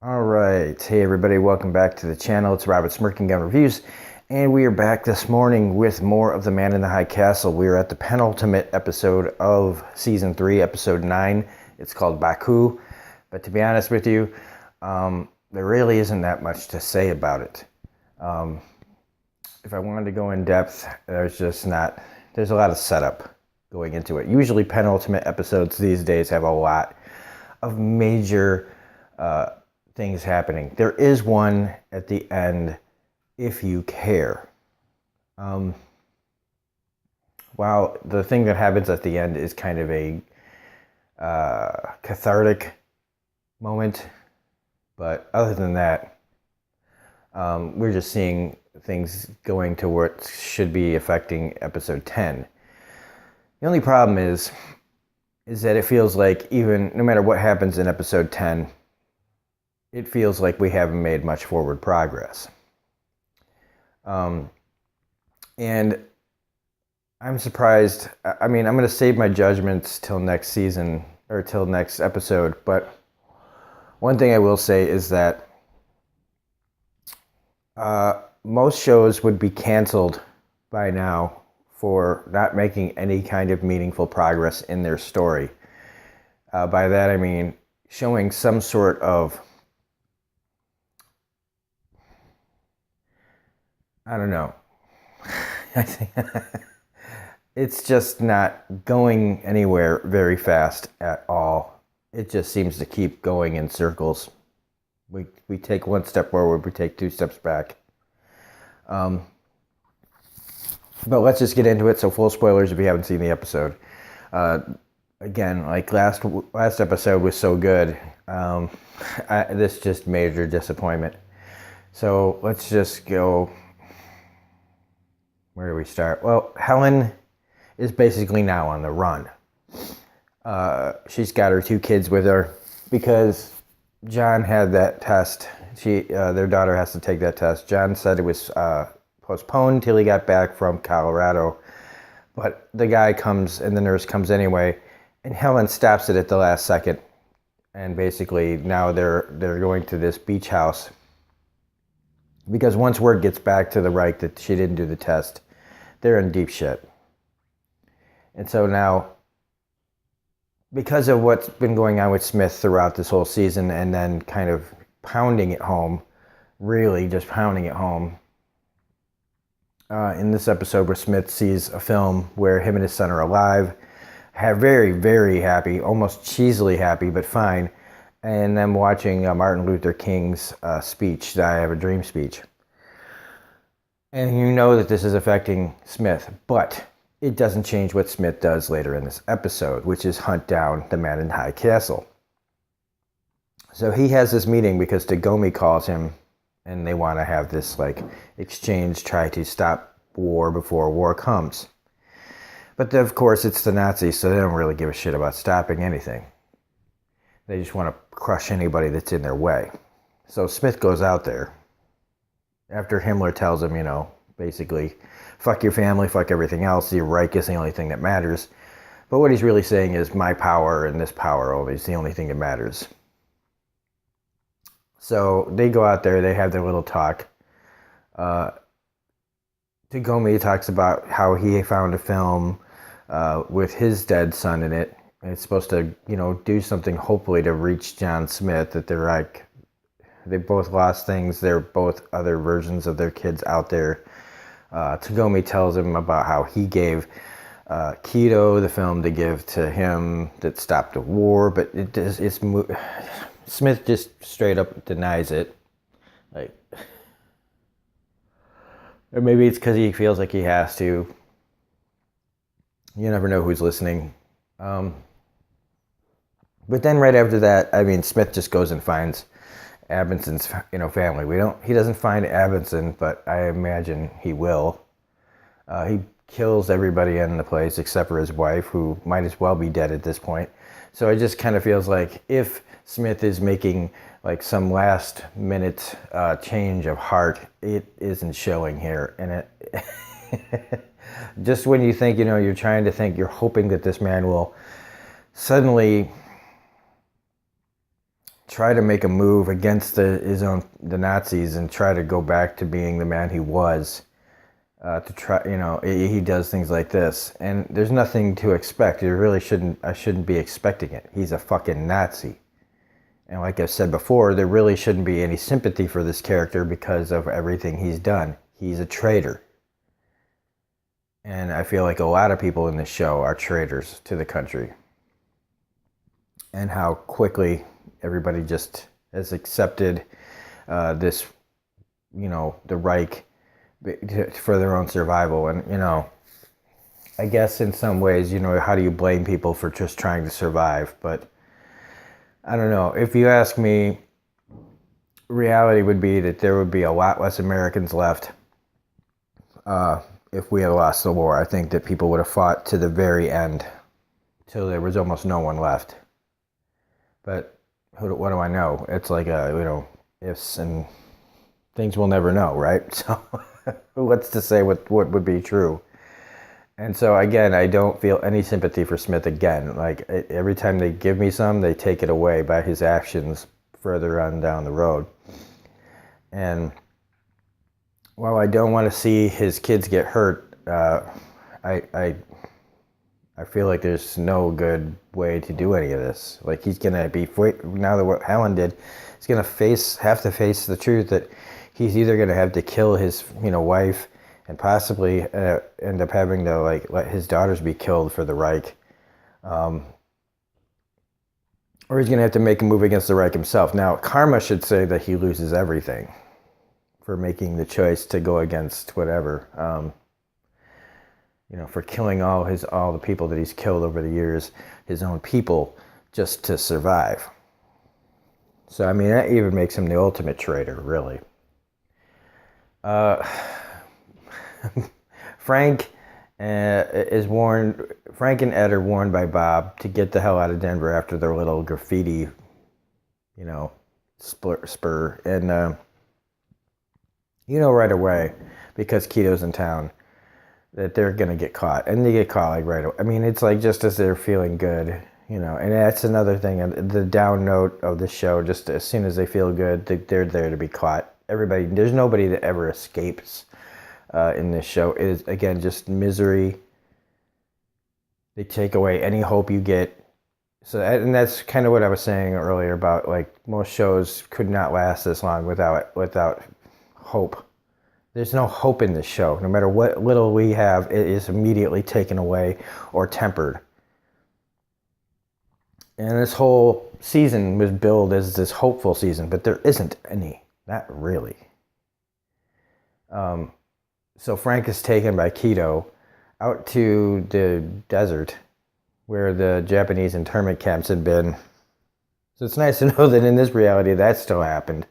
All right. Hey, everybody. Welcome back to the channel. It's Robert Smirking Gun Reviews. And we are back this morning with more of The Man in the High Castle. We are at the penultimate episode of Season 3, Episode 9. It's called Baku. But to be honest with you, there really isn't that much to say about it. If I wanted to go in depth, there's a lot of setup going into it. Usually penultimate episodes these days have a lot of major things happening. There is one at the end, if you care. While the thing that happens at the end is kind of a cathartic moment, but other than that, we're just seeing things going to what should be affecting episode 10. The only problem is that it feels like even no matter what happens in episode 10, it feels like we haven't made much forward progress. And I'm surprised. I mean, I'm going to save my judgments till next season or till next episode. But one thing I will say is that most shows would be canceled by now for not making any kind of meaningful progress in their story. By that, I mean showing some sort of, I don't know. I think it's just not going anywhere very fast at all. It just seems to keep going in circles. We take one step forward, we take two steps back. But let's just get into it. So full spoilers if you haven't seen the episode. Again, like last episode was so good. This just major disappointment. So let's just go. Where do we start? Well, Helen is basically now on the run. She's got her two kids with her because John had that test. Their daughter has to take that test. John said it was postponed till he got back from Colorado, but the guy comes and the nurse comes anyway, and Helen stops it at the last second, and basically now they're going to this beach house because once word gets back to the Reich that she didn't do the test, they're in deep shit. And so now, because of what's been going on with Smith throughout this whole season and then kind of pounding it home, really just pounding it home, in this episode where Smith sees a film where him and his son are alive, very, very happy, almost cheesily happy, but fine, and then watching Martin Luther King's speech, the I Have a Dream speech. And you know that this is affecting Smith, but it doesn't change what Smith does later in this episode, which is hunt down the man in the high castle. So he has this meeting because Tagomi calls him, and they want to have this like exchange, try to stop war before war comes. But of course, it's the Nazis, so they don't really give a shit about stopping anything. They just want to crush anybody that's in their way. So Smith goes out there after Himmler tells him, basically, fuck your family, fuck everything else. The Reich is the only thing that matters. But what he's really saying is my power and this power only is the only thing that matters. So they go out there, they have their little talk. Tagomi talks about how he found a film with his dead son in it. And it's supposed to, do something hopefully to reach John Smith, that they're like, they both lost things. They're both other versions of their kids out there. Tagomi tells him about how he gave Keto the film to give to him that stopped the war, but Smith just straight up denies it. Like, or maybe it's because he feels like he has to. You never know who's listening. But then right after that, Smith just goes and finds Abinson's, family. He doesn't find Abinson, but I imagine he will. He kills everybody in the place except for his wife, who might as well be dead at this point. So it just kind of feels like if Smith is making like some last minute change of heart, it isn't showing here. And it just when you think, you're trying to think, you're hoping that this man will suddenly try to make a move against the Nazis and try to go back to being the man he was. To try, he does things like this, and there's nothing to expect. I shouldn't be expecting it. He's a fucking Nazi. And like I've said before, there really shouldn't be any sympathy for this character because of everything he's done. He's a traitor. And I feel like a lot of people in this show are traitors to the country. And how quickly everybody just has accepted this, the Reich for their own survival. And, I guess in some ways, how do you blame people for just trying to survive? But I don't know. If you ask me, reality would be that there would be a lot less Americans left if we had lost the war. I think that people would have fought to the very end till there was almost no one left. But what do I know? It's like ifs and things we'll never know, right? So what's to say what would be true? And so, again, I don't feel any sympathy for Smith again. Like, every time they give me some, they take it away by his actions further on down the road. And while I don't want to see his kids get hurt, I feel like there's no good way to do any of this. Like, he's going to be, now that what Helen did, he's going to have to face the truth that he's either going to have to kill his, wife, and possibly end up having to let his daughters be killed for the Reich, or he's going to have to make a move against the Reich himself. Now, karma should say that he loses everything for making the choice to go against whatever, for killing all the people that he's killed over the years, his own people, just to survive. So, I mean, that even makes him the ultimate traitor, really. Frank Frank and Ed are warned by Bob to get the hell out of Denver after their little graffiti, spur. And, right away, because Keto's in town, that they're going to get caught. And they get caught, right away. I mean, it's like just as they're feeling good, And that's another thing, the down note of the show, just as soon as they feel good, they're there to be caught. There's nobody that ever escapes. In this show. It is, again, just misery. They take away any hope you get. So, and that's kind of what I was saying earlier about, most shows could not last this long without hope. There's no hope in this show. No matter what little we have, it is immediately taken away or tempered. And this whole season was billed as this hopeful season, but there isn't any. Not really. So Frank is taken by Keto out to the desert where the Japanese internment camps had been. So it's nice to know that in this reality that still happened.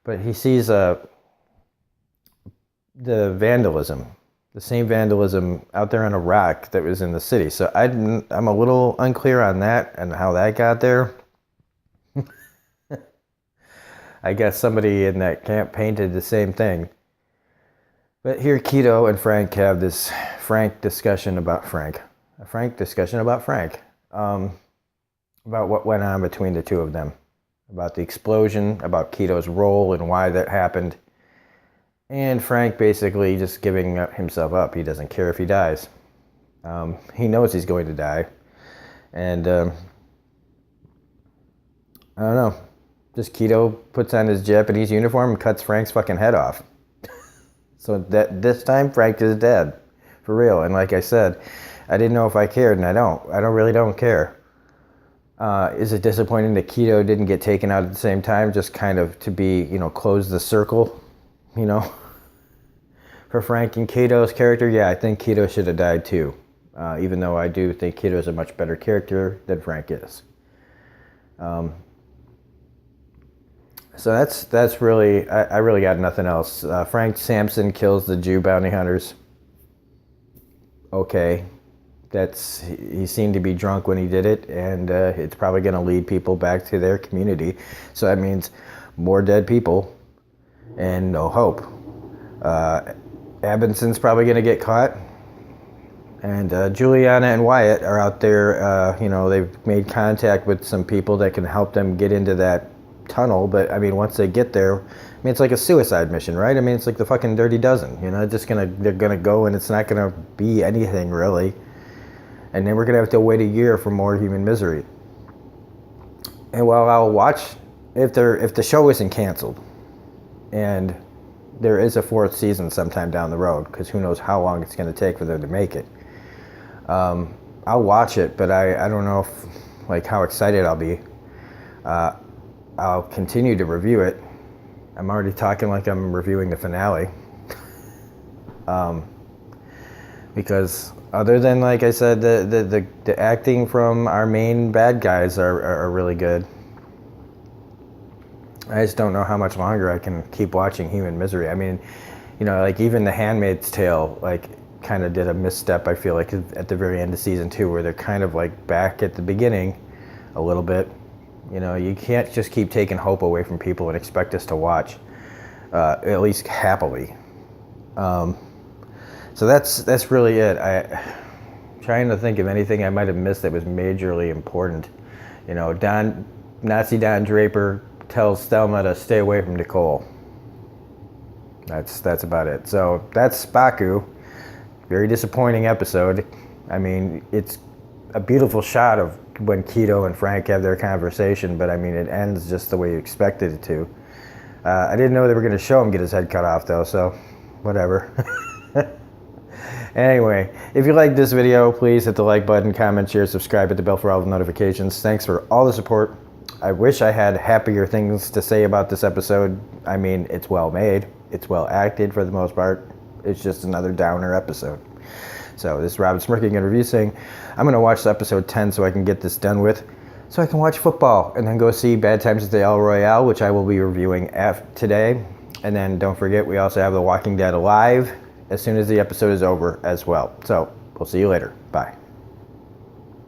But he sees the vandalism, the same vandalism out there on a rock that was in the city. So I'm a little unclear on that and how that got there. I guess somebody in that camp painted the same thing. But here Keto and Frank have this frank discussion about Frank. About what went on between the two of them. About the explosion, about Keto's role and why that happened. And Frank basically just giving himself up. He doesn't care if he dies. He knows he's going to die. And I don't know. Just Keto puts on his Japanese uniform and cuts Frank's fucking head off. So that this time Frank is dead, for real. And like I said, I didn't know if I cared, and I don't. I really don't care. Is it disappointing that Keto didn't get taken out at the same time, just kind of to be, close the circle, For Frank and Keto's character, yeah, I think Keto should have died too. Even though I do think Keto is a much better character than Frank is. So that's really, I really got nothing else. Frank Sampson kills the Jew bounty hunters. Okay. He seemed to be drunk when he did it, and it's probably going to lead people back to their community. So that means more dead people and no hope. Abinson's probably going to get caught. And Juliana and Wyatt are out there. They've made contact with some people that can help them get into that tunnel. But I mean, once they get there, I mean, it's like a suicide mission, right? I mean, it's like the fucking Dirty Dozen. They're gonna go, and it's not gonna be anything really. And then we're gonna have to wait a year for more human misery. And while I'll watch, if the show isn't canceled, and there is a 4th season sometime down the road, because who knows how long it's going to take for them to make it. I'll watch it, but I don't know how excited I'll be. I'll continue to review it. I'm already talking like I'm reviewing the finale. Because other than, like I said, the acting from our main bad guys are really good. I just don't know how much longer I can keep watching human misery. I mean, even The Handmaid's Tale, kind of did a misstep, I feel like, at the very end of season 2, where they're kind of back at the beginning a little bit. You can't just keep taking hope away from people and expect us to watch, at least happily. So that's really it. I'm trying to think of anything I might have missed that was majorly important. Nazi Don Draper tells Thelma to stay away from Nicole. That's about it. So that's Baku. Very disappointing episode. I mean, it's a beautiful shot of when Keto and Frank have their conversation, but I mean, it ends just the way you expected it to. I didn't know they were going to show him get his head cut off, though, so whatever. Anyway, if you liked this video, please hit the like button, comment, share, subscribe, hit the bell for all the notifications. Thanks for all the support. I wish I had happier things to say about this episode. I mean, it's well made. It's well acted for the most part. It's just another downer episode. So this is Robin Smirking in review saying, I'm going to watch episode 10 so I can get this done with, so I can watch football and then go see Bad Times at the El Royale, which I will be reviewing today. And then don't forget, we also have The Walking Dead Alive as soon as the episode is over as well. So we'll see you later. Bye.